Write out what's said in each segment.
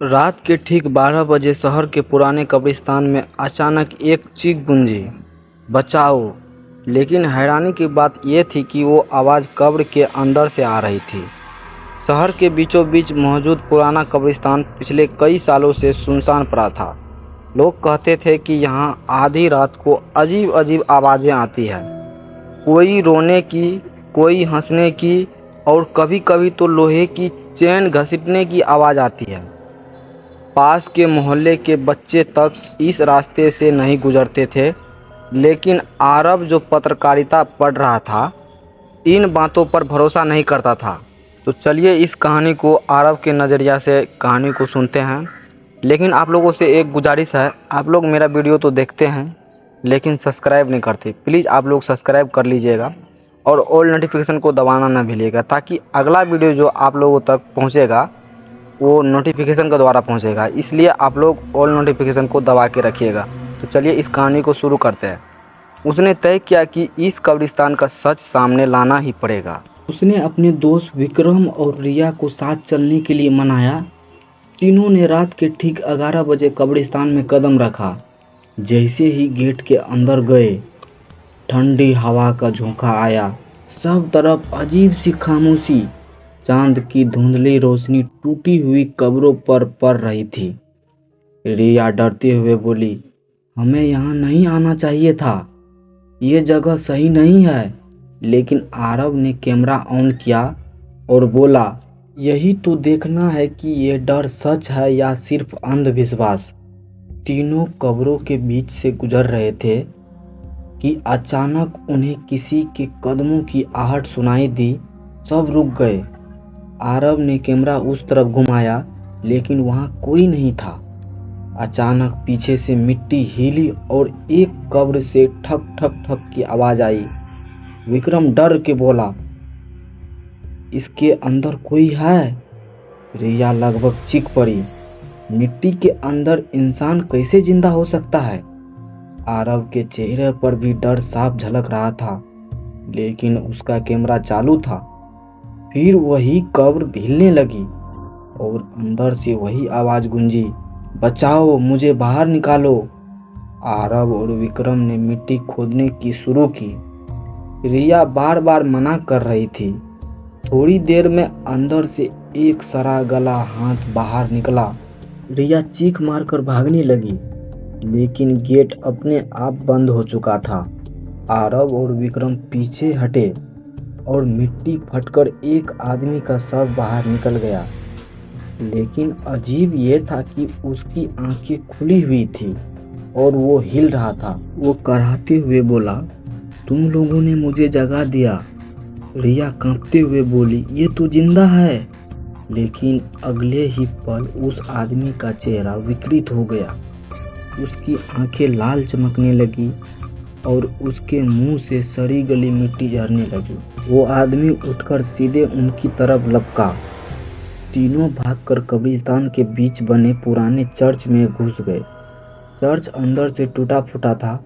रात के ठीक 12 बजे शहर के पुराने कब्रिस्तान में अचानक एक चीख गूंजी, बचाओ। लेकिन हैरानी की बात यह थी कि वो आवाज़ कब्र के अंदर से आ रही थी। शहर के बीचों बीच मौजूद पुराना कब्रिस्तान पिछले कई सालों से सुनसान पड़ा था। लोग कहते थे कि यहाँ आधी रात को अजीब अजीब आवाज़ें आती हैं, कोई रोने की, कोई हंसने की, और कभी कभी तो लोहे की चेन घसीटने की आवाज़ आती है। पास के मोहल्ले के बच्चे तक इस रास्ते से नहीं गुजरते थे, लेकिन आरब जो पत्रकारिता पढ़ रहा था, इन बातों पर भरोसा नहीं करता था। तो चलिए इस कहानी को आरब के नज़रिया से कहानी को सुनते हैं। लेकिन आप लोगों से एक गुजारिश है, आप लोग मेरा वीडियो तो देखते हैं लेकिन सब्सक्राइब नहीं करते। प्लीज़ आप लोग सब्सक्राइब कर लीजिएगा और ऑल नोटिफिकेशन को दबाना ना भूलिएगा, ताकि अगला वीडियो जो आप लोगों तक पहुँचेगा वो नोटिफिकेशन के द्वारा पहुंचेगा। इसलिए आप लोग ऑल नोटिफिकेशन को दबा के रखिएगा। तो चलिए इस कहानी को शुरू करते हैं। उसने तय किया कि इस कब्रिस्तान का सच सामने लाना ही पड़ेगा। उसने अपने दोस्त विक्रम और रिया को साथ चलने के लिए मनाया। तीनों ने रात के ठीक 11 बजे कब्रिस्तान में कदम रखा। जैसे ही गेट के अंदर गए, ठंडी हवा का झोंका आया। सब तरफ अजीब सी खामोशी। चांद की धुंधली रोशनी टूटी हुई कब्रों पर पड़ रही थी। रिया डरते हुए बोली, हमें यहाँ नहीं आना चाहिए था, ये जगह सही नहीं है। लेकिन आरब ने कैमरा ऑन किया और बोला, यही तो देखना है कि ये डर सच है या सिर्फ अंधविश्वास। तीनों कब्रों के बीच से गुजर रहे थे कि अचानक उन्हें किसी के कदमों की आहट सुनाई दी। सब रुक गए। आरब ने कैमरा उस तरफ घुमाया, लेकिन वहाँ कोई नहीं था। अचानक पीछे से मिट्टी हिली और एक कब्र से ठक ठक ठक की आवाज़ आई। विक्रम डर के बोला, इसके अंदर कोई है। रिया लगभग चीख पड़ी, मिट्टी के अंदर इंसान कैसे जिंदा हो सकता है। आरब के चेहरे पर भी डर साफ झलक रहा था, लेकिन उसका कैमरा चालू था। फिर वही कब्र हिलने लगी और अंदर से वही आवाज़ गूंजी, बचाओ, मुझे बाहर निकालो। आरब और विक्रम ने मिट्टी खोदने की शुरू की। रिया बार बार मना कर रही थी। थोड़ी देर में अंदर से एक सड़ा गला हाथ बाहर निकला। रिया चीख मारकर भागने लगी, लेकिन गेट अपने आप बंद हो चुका था। आरब और विक्रम पीछे हटे और मिट्टी फटकर एक आदमी का शव बाहर निकल गया। लेकिन अजीब ये था कि उसकी आंखें खुली हुई थी और वो हिल रहा था। वो कराहते हुए बोला, तुम लोगों ने मुझे जगा दिया। रिया कांपते हुए बोली, ये तो जिंदा है। लेकिन अगले ही पल उस आदमी का चेहरा विकृत हो गया। उसकी आंखें लाल चमकने लगी और उसके मुंह से सड़ी गली मिट्टी झरने लगी। वो आदमी उठकर सीधे उनकी तरफ लपका। तीनों भागकर कब्रिस्तान के बीच बने पुराने चर्च में घुस गए। चर्च अंदर से टूटा फूटा था,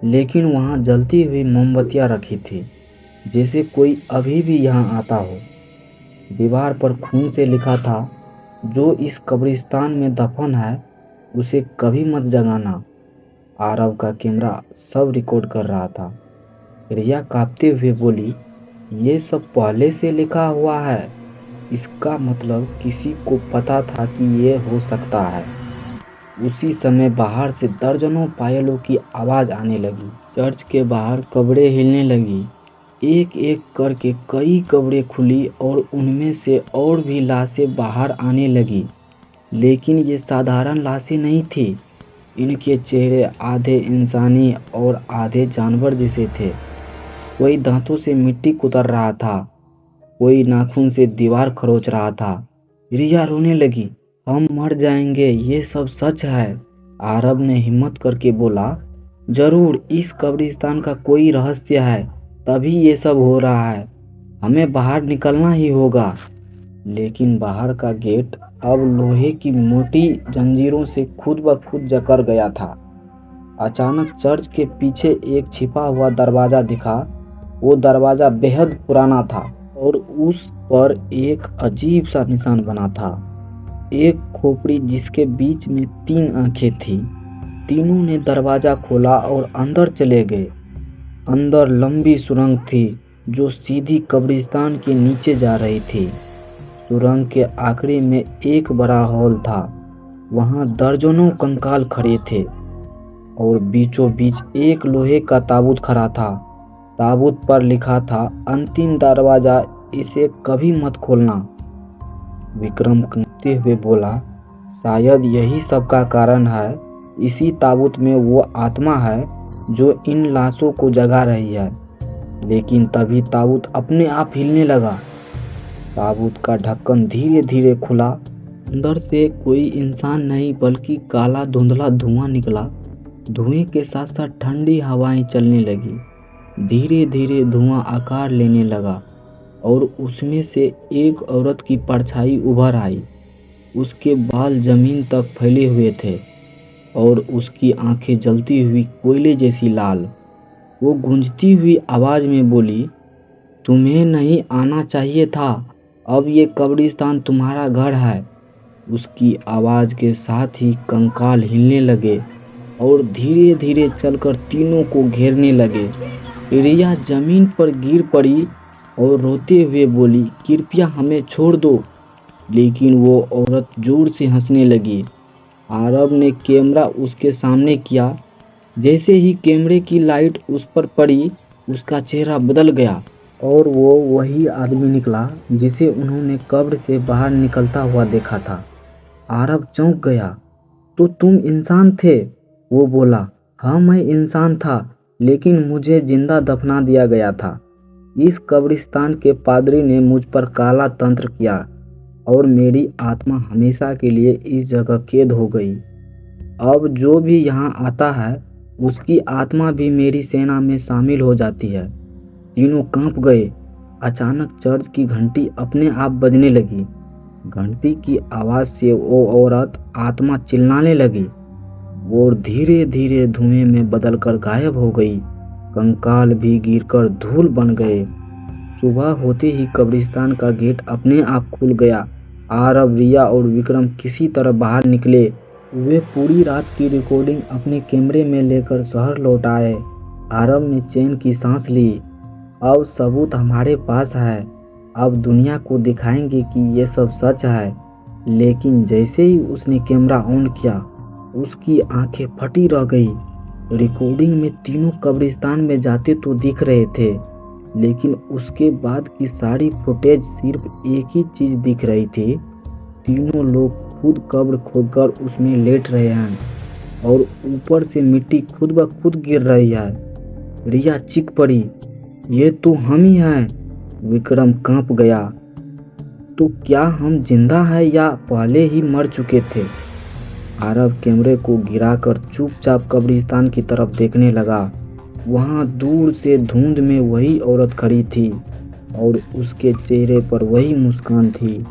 लेकिन वहाँ जलती हुई मोमबत्तियाँ रखी थी, जैसे कोई अभी भी यहाँ आता हो। दीवार पर खून से लिखा था, जो इस कब्रिस्तान में दफन है उसे कभी मत जगाना। आरब का कैमरा सब रिकॉर्ड कर रहा था। रिया कांपते हुए बोली, ये सब पहले से लिखा हुआ है। इसका मतलब किसी को पता था कि ये हो सकता है। उसी समय बाहर से दर्जनों पायलों की आवाज़ आने लगी। चर्च के बाहर कब्रें हिलने लगी। एक एक करके कई कब्रें खुली और उनमें से और भी लाशें बाहर आने लगी। लेकिन ये साधारण लाशें नहीं थी। इनके चेहरे आधे इंसानी और आधे जानवर जैसे थे। कोई दांतों से मिट्टी कुतर रहा था, कोई नाखून से दीवार खरोच रहा था। रिया रोने लगी, हम मर जाएंगे, ये सब सच है। आरब ने हिम्मत करके बोला, जरूर इस कब्रिस्तान का कोई रहस्य है, तभी ये सब हो रहा है। हमें बाहर निकलना ही होगा। लेकिन बाहर का गेट अब लोहे की मोटी जंजीरों से खुद ब खुद जकड़ गया था। अचानक चर्च के पीछे एक छिपा हुआ दरवाज़ा दिखा। वो दरवाज़ा बेहद पुराना था और उस पर एक अजीब सा निशान बना था। एक खोपड़ी जिसके बीच में 3 आंखें थी। तीनों ने दरवाज़ा खोला और अंदर चले गए। अंदर लंबी सुरंग थी जो सीधी कब्रिस्तान के नीचे जा रही थी। सुरंग के आखिरी में एक बड़ा हॉल था। वहाँ दर्जनों कंकाल खड़े थे और बीचों बीच एक लोहे का ताबूत खड़ा था। ताबूत पर लिखा था, अंतिम दरवाज़ा, इसे कभी मत खोलना। विक्रम कांपते हुए बोला, शायद यही सब का कारण है। इसी ताबूत में वो आत्मा है जो इन लाशों को जगा रही है। लेकिन तभी ताबूत अपने आप हिलने लगा। ताबूत का ढक्कन धीरे धीरे खुला। अंदर से कोई इंसान नहीं बल्कि काला धुंधला धुआं निकला। धुएं के साथ साथ ठंडी हवाएं चलने लगी। धीरे धीरे धुआं आकार लेने लगा और उसमें से एक औरत की परछाई उभर आई। उसके बाल जमीन तक फैले हुए थे और उसकी आंखें जलती हुई कोयले जैसी लाल। वो गूंजती हुई आवाज़ में बोली, तुम्हें नहीं आना चाहिए था। अब ये कब्रिस्तान तुम्हारा घर है। उसकी आवाज़ के साथ ही कंकाल हिलने लगे और धीरे धीरे चलकर तीनों को घेरने लगे। रिया जमीन पर गिर पड़ी और रोते हुए बोली, कृपया हमें छोड़ दो। लेकिन वो औरत जोर से हंसने लगी। आरब ने कैमरा उसके सामने किया। जैसे ही कैमरे की लाइट उस पर पड़ी, उसका चेहरा बदल गया और वो वही आदमी निकला जिसे उन्होंने कब्र से बाहर निकलता हुआ देखा था। आरब चौंक गया। तो तुम इंसान थे? वो बोला, हाँ मैं इंसान था, लेकिन मुझे जिंदा दफना दिया गया था। इस कब्रिस्तान के पादरी ने मुझ पर काला तंत्र किया और मेरी आत्मा हमेशा के लिए इस जगह कैद हो गई। अब जो भी यहाँ आता है उसकी आत्मा भी मेरी सेना में शामिल हो जाती है। तीनों कांप गए। अचानक चर्च की घंटी अपने आप बजने लगी। घंटी की आवाज़ से वो औरत आत्मा चिल्लाने लगी और धीरे धीरे धुएं में बदलकर गायब हो गई। कंकाल भी गिरकर धूल बन गए। सुबह होते ही कब्रिस्तान का गेट अपने आप खुल गया। आरब, रिया और विक्रम किसी तरह बाहर निकले। वे पूरी रात की रिकॉर्डिंग अपने कैमरे में लेकर शहर लौट आए। आरब ने चैन की सांस ली। अब सबूत हमारे पास है। अब दुनिया को दिखाएंगे कि ये सब सच है। लेकिन जैसे ही उसने कैमरा ऑन किया, उसकी आंखें फटी रह गई। रिकॉर्डिंग में तीनों कब्रिस्तान में जाते तो दिख रहे थे, लेकिन उसके बाद की सारी फुटेज सिर्फ एक ही चीज़ दिख रही थी। तीनों लोग खुद कब्र खोदकर उसमें लेट रहे हैं और ऊपर से मिट्टी खुद ब खुद गिर रही है। रिया चीख पड़ी, ये तो हम ही हैं। विक्रम कांप गया। तो क्या हम जिंदा हैं या पहले ही मर चुके थे? आरब कैमरे को गिराकर चुपचाप कब्रिस्तान की तरफ देखने लगा। वहाँ दूर से धुंध में वही औरत खड़ी थी और उसके चेहरे पर वही मुस्कान थी।